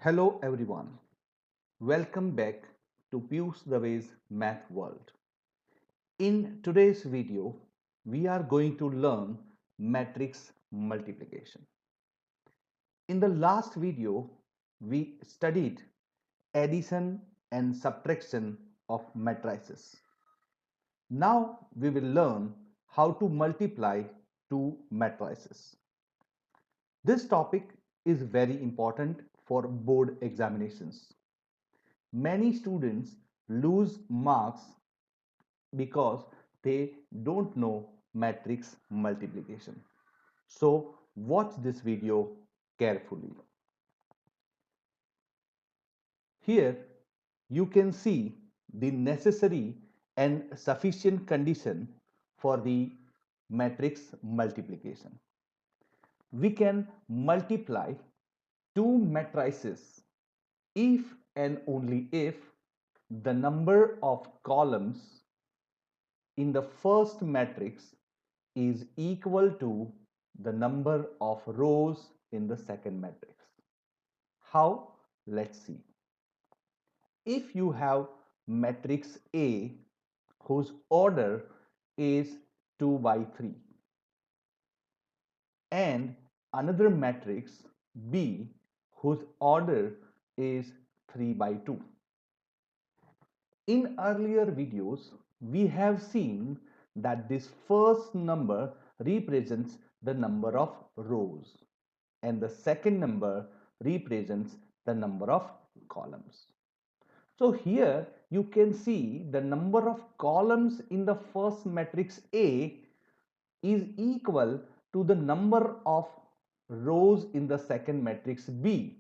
Hello everyone. Welcome back to Piyush Dave's Math World. In today's video, we are going to learn matrix multiplication. In the last video, we studied addition and subtraction of matrices. Now we will learn how to multiply two matrices. This topic is very important for board examinations. Many students lose marks because they don't know matrix multiplication. So watch this video carefully. Here you can see the necessary and sufficient condition for the matrix multiplication. We can multiply two matrices if and only if the number of columns in the first matrix is equal to the number of rows in the second matrix. How? Let's see. If you have matrix A whose order is 2 by 3 and another matrix B whose order is 3 by 2. In earlier videos, we have seen that this first number represents the number of rows and the second number represents the number of columns. So here you can see the number of columns in the first matrix A is equal to the number of rows in the second matrix B.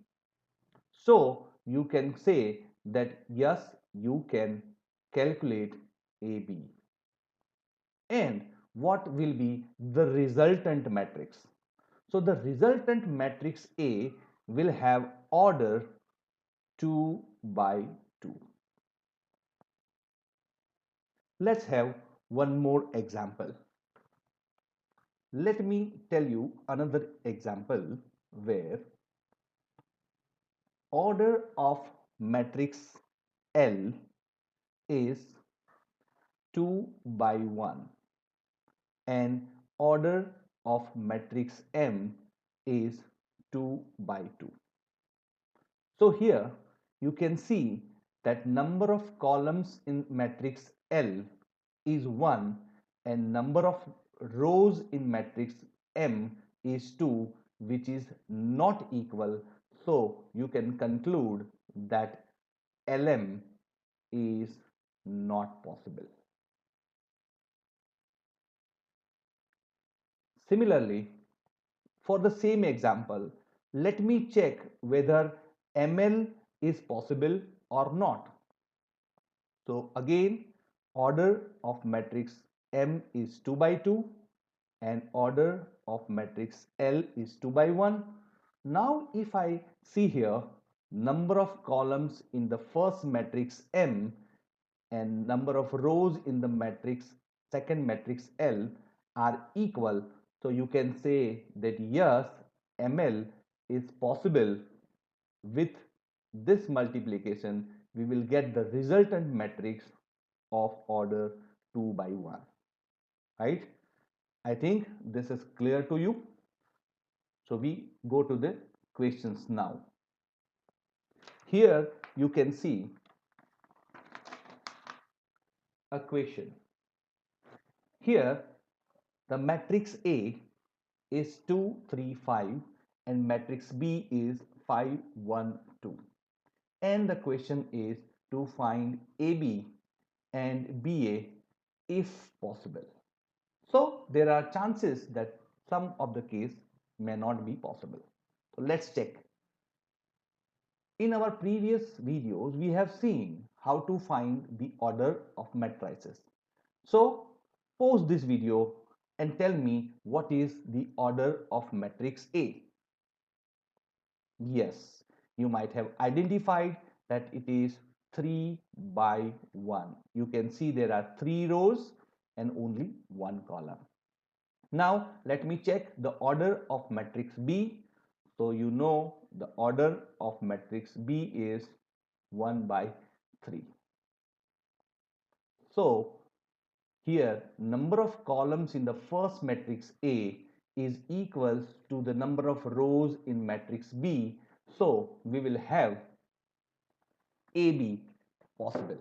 So you can say that yes, you can calculate AB. And what will be the resultant matrix? So the resultant matrix A will have order 2 by 2. Let's have one more example. Let me tell you another example where order of matrix L is 2 by 1 and order of matrix M is 2 by 2. So here you can see that number of columns in matrix L is 1 and number of rows in matrix M is 2, which is not equal. So you can conclude that LM is not possible. Similarly, for the same example, let me check whether ML is possible or not. So again, order of matrix M is 2 by 2 and order of matrix L is 2 by 1. Now if I see here number of columns in the first matrix M and number of rows in the matrix second matrix L are equal, so you can say that yes, ML is possible. With this multiplication we will get the resultant matrix of order 2 by 1, right? I think this is clear to you. So we go to the questions now. Here you can see a question. Here the matrix A is 2 3 5 and matrix B is 5 1 2, and the question is to find AB and BA if possible. So there are chances that some of the case may not be possible. So let's check. In our previous videos, we have seen how to find the order of matrices. So pause this video and tell me what is the order of matrix A. Yes, you might have identified that it is 3 by 1. You can see there are 3 rows and only 1 column. Now let me check the order of matrix B. So you know the order of matrix B is 1 by 3. So here number of columns in the first matrix A is equals to the number of rows in matrix B. So we will have AB possible.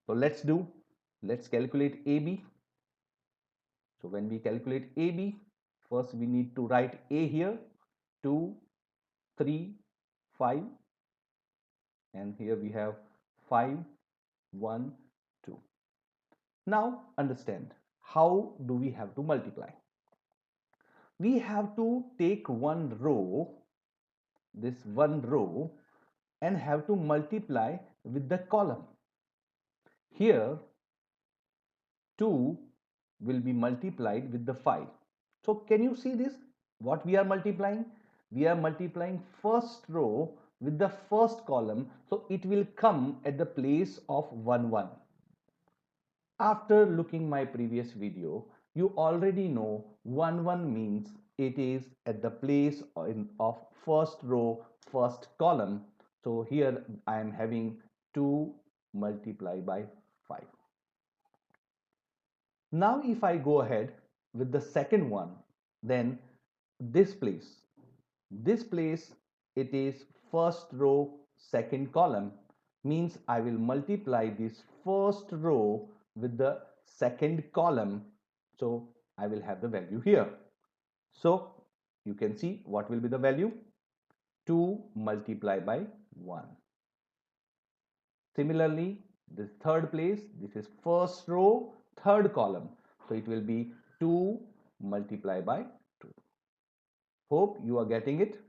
So let's calculate AB. So when we calculate AB, first we need to write A here, 2, 3, 5, and here we have 5, 1, 2. Now understand, how do we have to multiply? We have to take one row, this one row, and have to multiply with the column. Here 2 will be multiplied with the 5. So can you see this? What we are multiplying? We are multiplying first row with the first column, so it will come at the place of 1 1. After looking my previous video, you already know 1 1 means it is at the place of first row, first column. So here I am having 2 multiplied by 5. Now if I go ahead with the second one, then this place, it is first row, second column, means I will multiply this first row with the second column. So I will have the value here. So you can see what will be the value? 2 multiplied by 1. Similarly, this third place, this is first row, third column. So it will be 2 multiplied by 2. Hope you are getting it.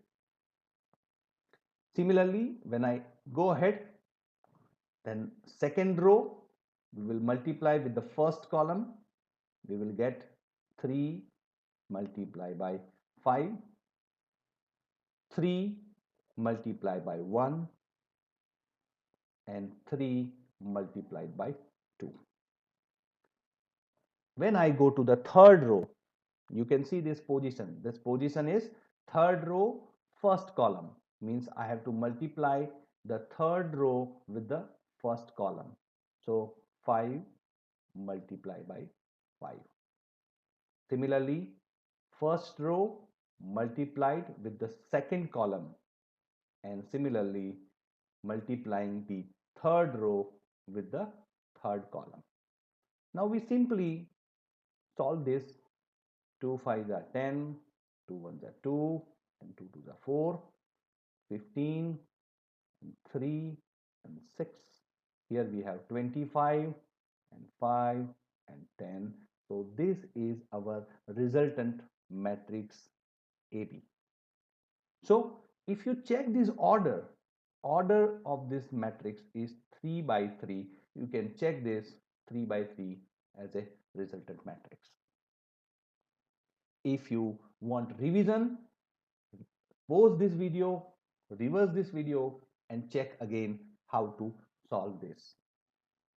Similarly, when I go ahead, then second row, we will multiply with the first column. We will get 3 multiplied by 5, 3 multiplied by 1, and 3 multiplied by 2. When I go to the third row, you can see this position. This position is third row, first column. Means I have to multiply the third row with the first column. So 5 multiplied by 5. Similarly, first row multiplied with the second column, and similarly multiplying the third row with the third column. Now we simply solve this. 2 5s are 10, 2 1s are 2, and 2 2s are 4, 15, and 3, and 6. Here we have 25, and 5, and 10. So this is our resultant matrix AB. So if you check this order of this matrix is 3 by 3. You can check this 3 by 3 as a resultant matrix. If you want revision, pause this video, reverse this video, and check again how to solve this.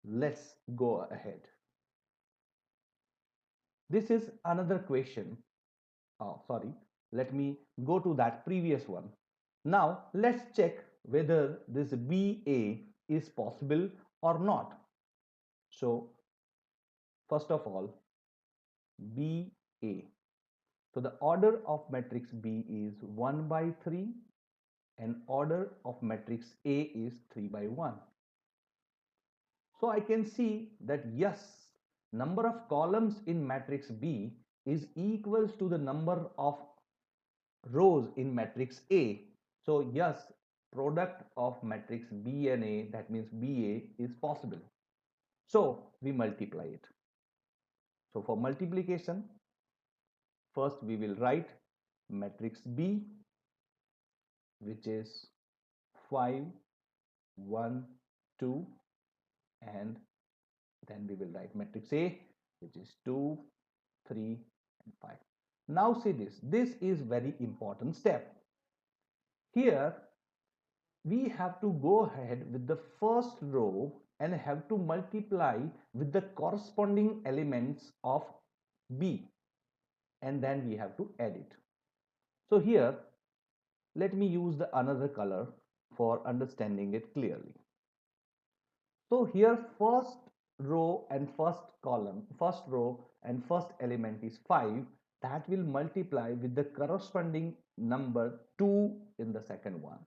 Let's go ahead. This is another question. Oh, sorry. Let me go to that previous one. Now let's check whether this BA is possible or not. So first of all, BA. So the order of matrix B is 1 by 3 and order of matrix A is 3 by 1. So I can see that yes, number of columns in matrix B is equals to the number of rows in matrix A. So yes, product of matrix B and A, that means BA, is possible. So we multiply it. So for multiplication, first we will write matrix B, which is 5, 1, 2, and then we will write matrix A, which is 2, 3, and 5. Now see this is very important step. Here we have to go ahead with the first row and have to multiply with the corresponding elements of B, and then we have to add it. So here Let me use the another color for understanding it clearly. So here first row and first column, first row and first element is 5, that will multiply with the corresponding number 2 in the second one.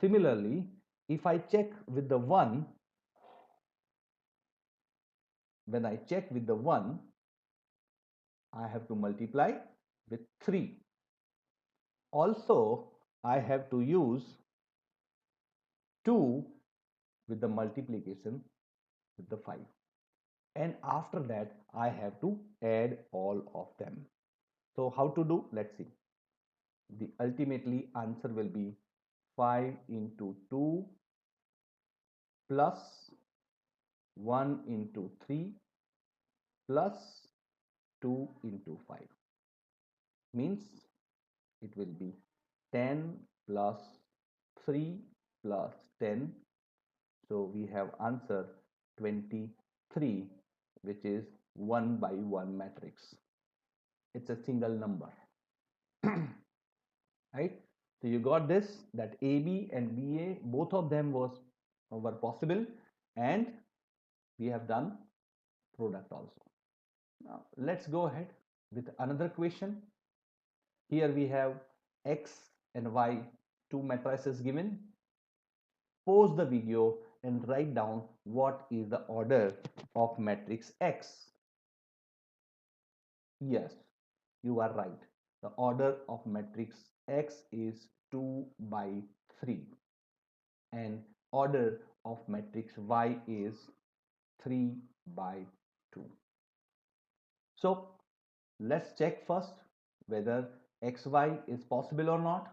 Similarly, if I check with the 1, when I check with the 1, I have to multiply with 3. Also, I have to use 2 with the multiplication with the 5. And after that, I have to add all of them. So how to do? Let's see. The ultimately answer will be 5 into 2 plus 1 into 3 plus 2 into 5. Means it will be 10 plus 3 plus 10. So we have answer 23, which is 1 by 1 matrix. It's a single number. Right? So you got this, that AB and BA, both of them were possible, and we have done product also. Now let's go ahead with another question. Here we have X and Y, two matrices given. Pause the video and write down what is the order of matrix X. Yes, you are right. The order of matrix X is 2 by 3, and order of matrix Y is 3 by 2. So let's check first whether XY is possible or not.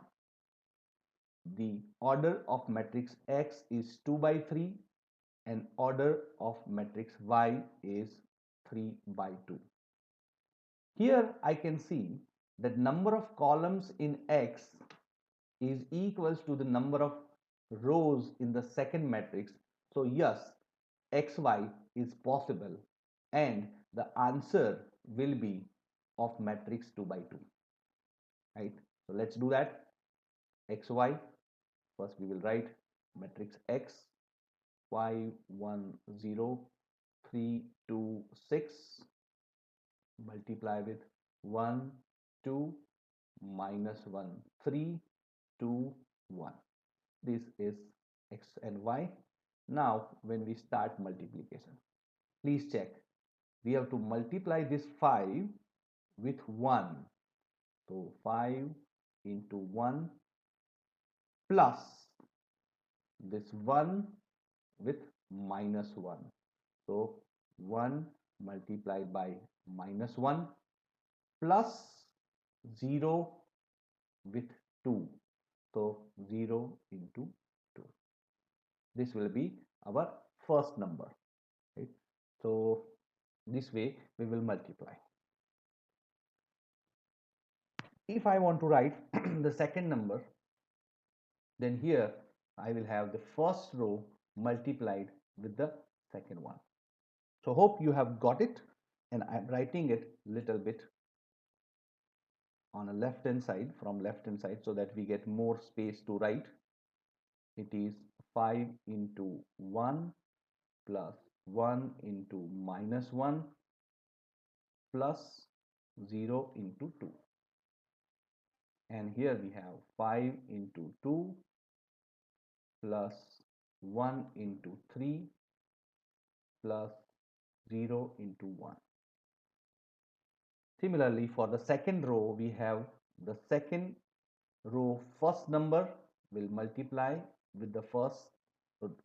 The order of matrix X is 2 by 3 and order of matrix Y is 3 by 2. Here I can see that number of columns in X is equals to the number of rows in the second matrix. So yes, XY is possible and the answer will be of matrix 2 by 2. Right? So let's do that. XY, first we will write matrix X, 5 1 0 3 2 6, multiply with 1 2 minus 1 3 2 1. This is X and Y. Now when we start multiplication, please check, we have to multiply this 5 with 1. So 5 into 1 plus this 1 with minus 1. So 1 multiplied by minus 1 plus 0 with 2. So 0 into 2. This will be our first number. Right? So this way we will multiply. If I want to write the second number, then here I will have the first row multiplied with the second one. So hope you have got it, and I'm writing it little bit on a left hand side, from left hand side, so that we get more space to write. It is 5 into 1 plus 1 into minus 1 plus 0 into 2. And here we have 5 into 2 plus 1 into 3 plus 0 into 1. Similarly, for the second row, we have the second row first number will multiply with the first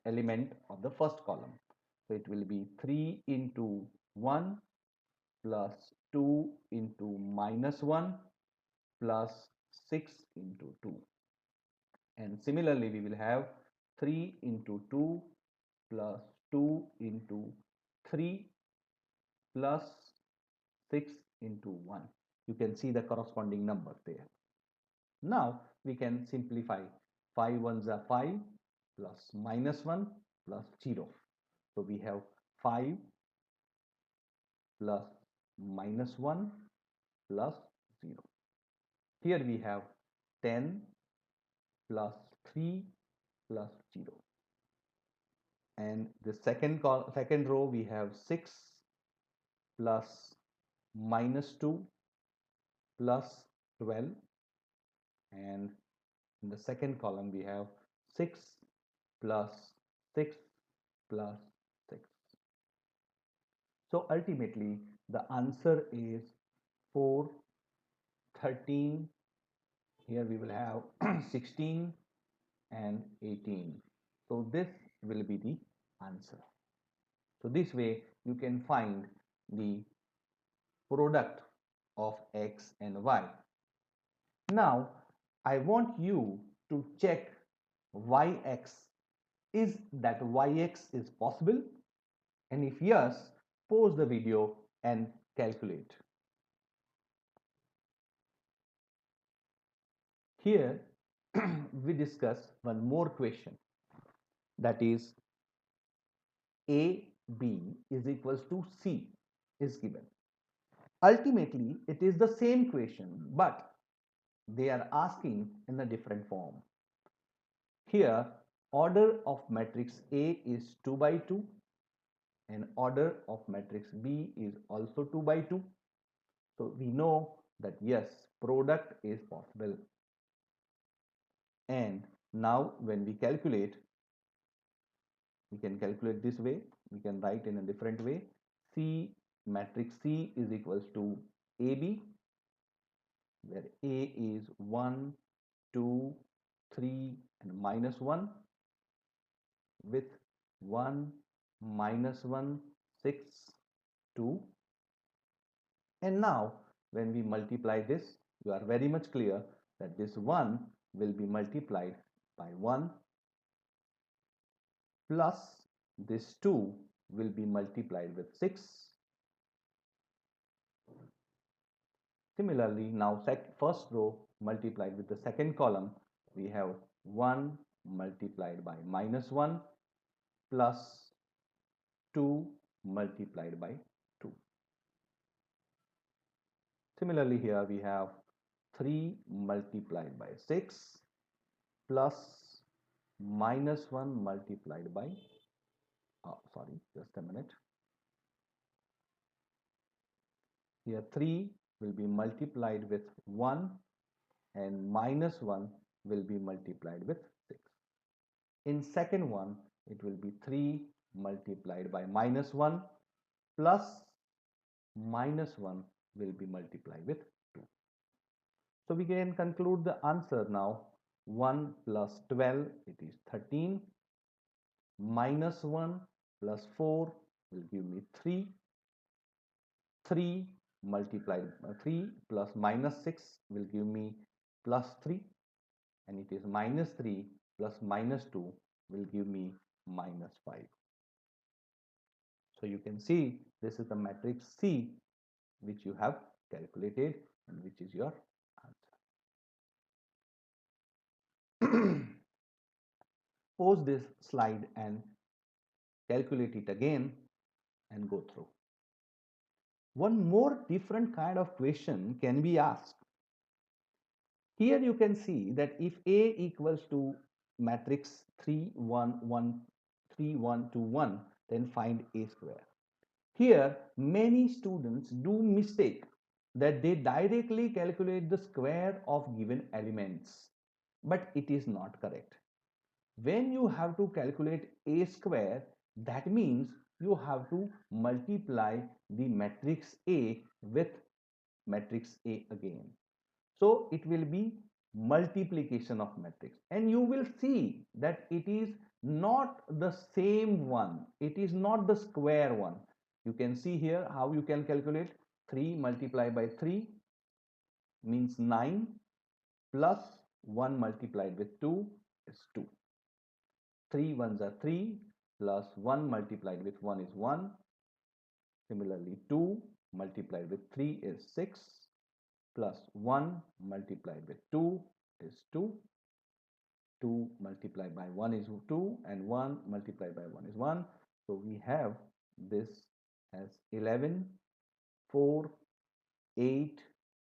element of the first column. So it will be 3 into 1 plus 2 into minus 1 plus 6 into 2. And similarly, we will have 3 into 2 plus 2 into 3 plus 6 into 1. You can see the corresponding number there. Now we can simplify. 5 ones are 5 plus minus 1 plus 0. So we have 5 plus minus 1 plus 0. Here we have 10 plus 3 plus 0. And the second row we have 6 plus minus 2 plus 12, and in the second column we have 6 plus 6 plus 6. So ultimately the answer is 4, 13. Here we will have 16 and 18. So this will be the answer. So this way you can find the product of x and y. Now I want you to check yx. Is that yx is possible? And if yes, pause the video and calculate. Here we discuss one more question, that is AB is equals to C is given. Ultimately, it is the same question, but they are asking in a different form. Here, order of matrix A is 2 by 2 and order of matrix B is also 2 by 2. So we know that yes, product is possible. And now when we calculate, we can calculate this way. We can write in a different way. C matrix C is equals to AB, where A is 1, 2, 3 and minus 1, with 1, minus 1, 6, 2. And now when we multiply this, you are very much clear that this 1 will be multiplied by 1, plus this 2 will be multiplied with 6. Similarly, now first row multiplied with the second column, we have 1 multiplied by minus 1 plus 2 multiplied by 2. Similarly, here we have 3 multiplied by 6 plus minus 1 multiplied by, just a minute. Here 3 will be multiplied with 1 and minus 1 will be multiplied with 6. In second one, it will be 3 multiplied by minus 1 plus minus 1 will be multiplied with 2. So we can conclude the answer now. 1 plus 12, it is 13. Minus 1 plus 4 will give me 3. 3 multiplied 3 plus minus 6 will give me plus 3, and it is minus 3 plus minus 2 will give me minus 5. So you can see this is the matrix C which you have calculated and which is your answer. Pause this slide and calculate it again and go through. One more different kind of question can be asked. Here you can see that if A equals to matrix 3, 1, 1, 3, 1, 2, 1, then find A square. Here many students do mistake that they directly calculate the square of given elements, but it is not correct. When you have to calculate A square, that means you have to multiply the matrix A with matrix A again. So it will be multiplication of matrix, and you will see that it is not the same one. It is not the square one. You can see here how you can calculate. 3 multiplied by 3 means 9, plus 1 multiplied with 2 is 2. 3 ones are 3, plus 1 multiplied with 1 is 1. Similarly, 2 multiplied with 3 is 6, plus 1 multiplied with 2 is 2. 2 multiplied by 1 is 2, and 1 multiplied by 1 is 1. So we have this as 11, 4, 8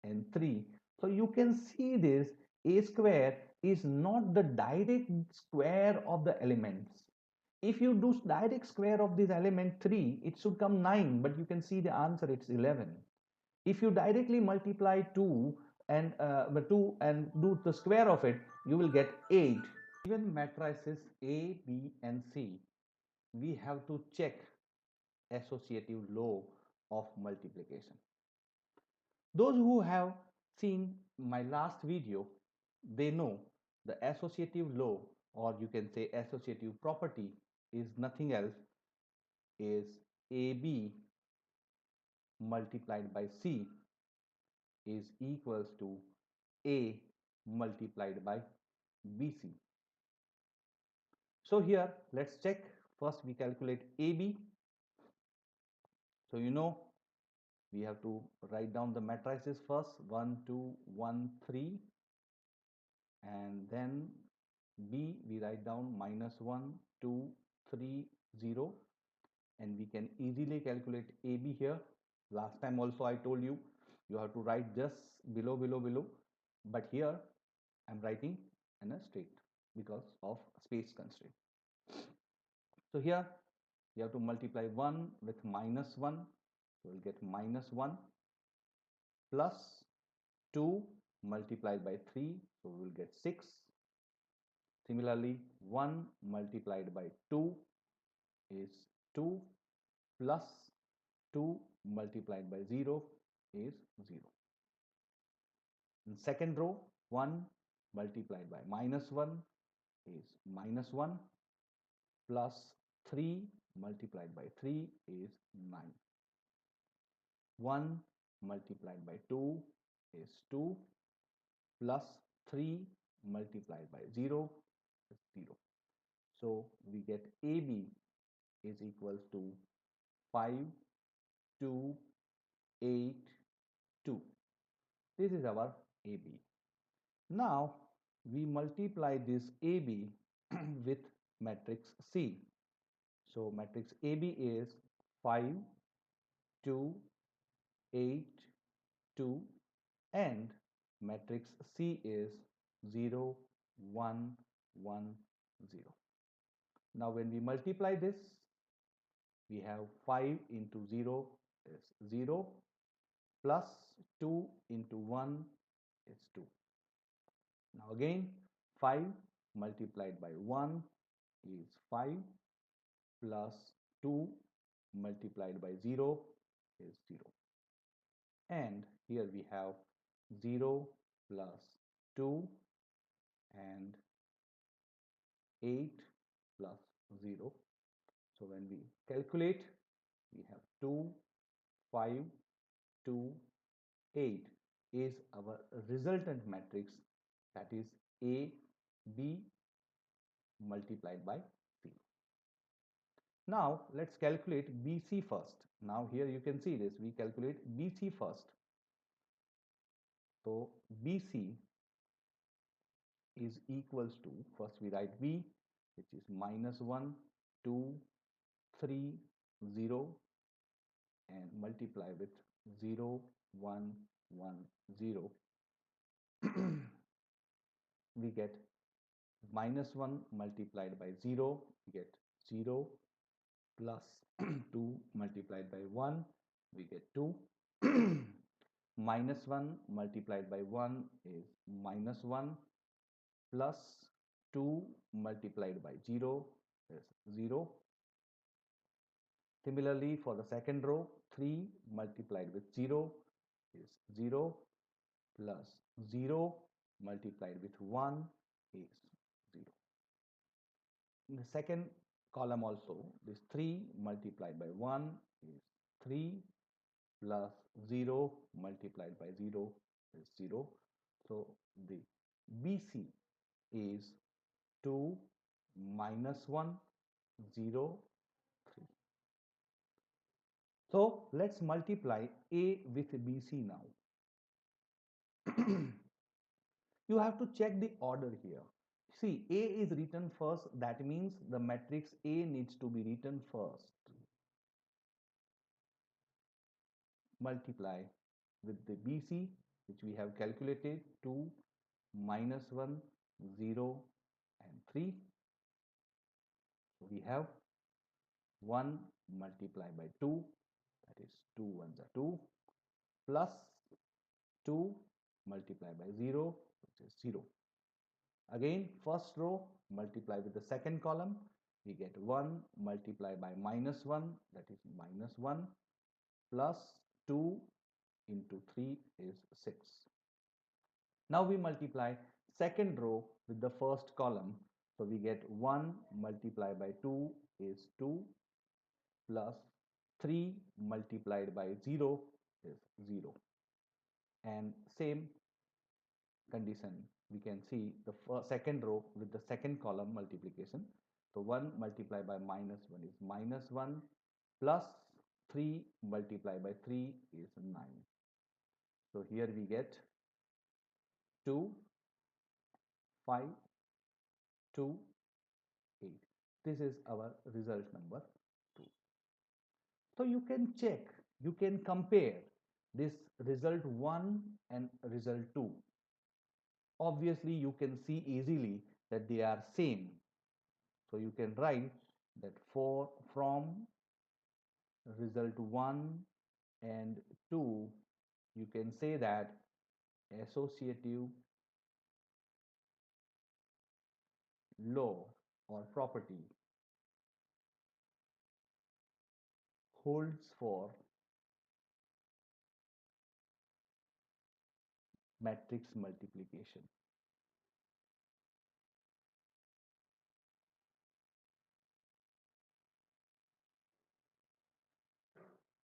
and 3. So you can see this A square is not the direct square of the elements. If you do direct square of this element 3, it should come 9, but you can see the answer, it's 11. If you directly multiply 2 and do the square of it, you will get 8. Given matrices A, B, and C, we have to check associative law of multiplication. Those who have seen my last video, they know the associative law, or you can say associative property, is nothing else is AB multiplied by C is equals to A multiplied by BC. So here let's check. First we calculate AB. So we have to write down the matrices first, 1 2 1 3, and then B we write down -1 2 3 0, and we can easily calculate AB here. Last time also I told you have to write just below, but here I'm writing in a straight because of space constraint. So here you have to multiply 1 with -1, so we'll get -1, plus 2 multiplied by 3, so we will get 6. Similarly, 1 multiplied by 2 is 2, plus 2 multiplied by 0 is 0. In second row, 1 multiplied by -1 is -1, plus 3 multiplied by 3 is 9. 1 multiplied by 2 is 2, plus 3 multiplied by 0 is 0. So we get AB is equals to 5 2 8 2. This is our AB. Now we multiply this AB with matrix C. So matrix AB is 5 2 8 2, and matrix C is 0 1 1 0. Now when we multiply this, we have 5 into 0 is 0, plus 2 into 1 is 2. Now again, 5 multiplied by 1 is 5, plus 2 multiplied by 0 is 0. And here we have 0 plus 2 and 8 plus 0. So when we calculate, we have 2 5 2 8 is our resultant matrix, that is A B multiplied by C. Now let's calculate BC first. Now here you can see this, we calculate BC first. So BC is equals to, first we write B, which is -1 2 3 0, and multiply with 0 1 1 0. We get -1 multiplied by 0, we get 0, plus 2 multiplied by 1, we get 2. -1 multiplied by 1 is -1, plus 2 multiplied by 0 is 0. Similarly, for the second row, 3 multiplied with 0 is 0, plus 0 multiplied with 1 is 0. In the second column also, this 3 multiplied by 1 is 3, plus 0 multiplied by 0 is 0. So the BC is 2 -1 0 3. So let's multiply A with BC now. You have to check the order here. See, A is written first, that means the matrix A needs to be written first. Multiply with the BC, which we have calculated, 2 minus 1, 0 and 3. So we have 1 multiplied by 2, that is 2 ones are 2, plus 2 multiplied by 0, which is 0. Again, first row multiply with the second column, we get 1 multiplied by minus 1, that is minus 1, plus 2 into 3 is 6. Now we multiply second row with the first column. So we get 1 multiplied by 2 is 2, plus 3 multiplied by 0 is 0. And same condition we can see the second row with the second column multiplication. So 1 multiplied by minus 1 is minus 1, plus 3 multiplied by 3 is 9. So here we get 2, 5, 2, 8. This is our result number 2. So you can check, you can compare this result 1 and result 2. Obviously you can see easily that they are same. So you can write that from result 1 and 2, you can say that associative law or property holds for matrix multiplication.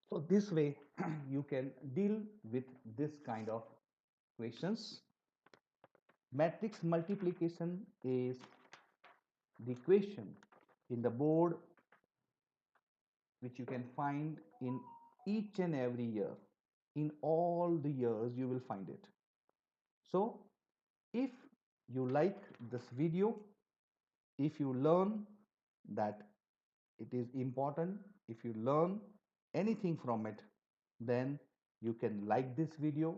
So this way you can deal with this kind of questions. Matrix multiplication is the question in the board which you can find in each and every year. In all the years you will find it. So if you like this video, if you learn that it is important, if you learn anything from it, then you can like this video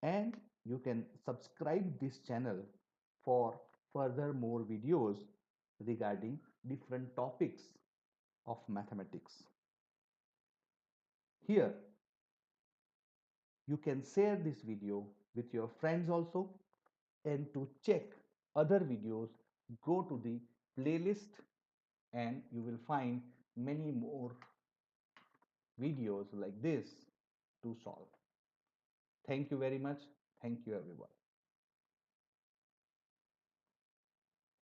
and you can subscribe this channel for further more videos regarding different topics of mathematics. Here you can share this video with your friends also, and to check other videos go to the playlist and you will find many more videos like this to solve. Thank you very much. Thank you everyone.